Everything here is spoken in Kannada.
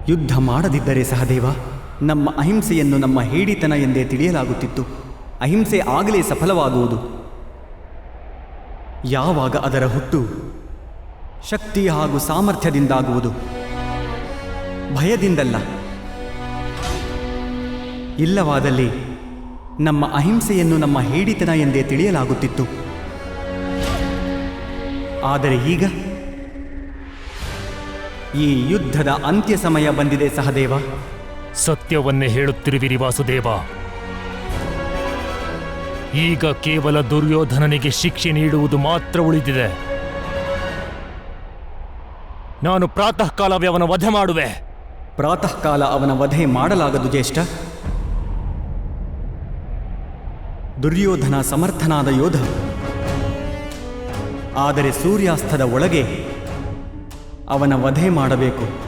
ಯುದ್ಧ ಮಾಡದಿದ್ದರೆ ಸಹದೇವ, ನಮ್ಮ ಅಹಿಂಸೆಯನ್ನು ನಮ್ಮ ಹೇಡಿತನ ಎಂದೇ ತಿಳಿಯಲಾಗುತ್ತಿತ್ತು. ಅಹಿಂಸೆ ಆಗಲೇ ಸಫಲವಾಗುವುದು ಯಾವಾಗ ಅದರ ಹುಟ್ಟು ಶಕ್ತಿ ಹಾಗೂ ಸಾಮರ್ಥ್ಯದಿಂದಾಗುವುದು, ಭಯದಿಂದಲ್ಲ. ಇಲ್ಲವಾದಲ್ಲಿ ನಮ್ಮ ಅಹಿಂಸೆಯನ್ನು ನಮ್ಮ ಹೇಡಿತನ ಎಂದೇ ತಿಳಿಯಲಾಗುತ್ತಿತ್ತು. ಆದರೆ ಈಗ ಈ ಯುದ್ಧದ ಅಂತ್ಯ ಸಮಯ ಬಂದಿದೆ ಸಹದೇವ. ಸತ್ಯವನ್ನೇ ಹೇಳುತ್ತಿರುವಿರಿ ವಾಸುದೇವ. ಈಗ ಕೇವಲ ದುರ್ಯೋಧನನಿಗೆ ಶಿಕ್ಷೆ ನೀಡುವುದು ಮಾತ್ರ ಉಳಿದಿದೆ. ನಾನು ಪ್ರಾತಃ ಕಾಲವೇ ಅವನ ವಧೆ ಮಾಡುವೆ. ಪ್ರಾತಃ ಕಾಲ ಅವನ ವಧೆ ಮಾಡಲಾಗದು ಜ್ಯೇಷ್ಠ. ದುರ್ಯೋಧನ ಸಮರ್ಥನಾದ ಯೋಧ. ಆದರೆ ಸೂರ್ಯಾಸ್ತದ ಒಳಗೆ ಅವನ ವಧೆ ಮಾಡಬೇಕು.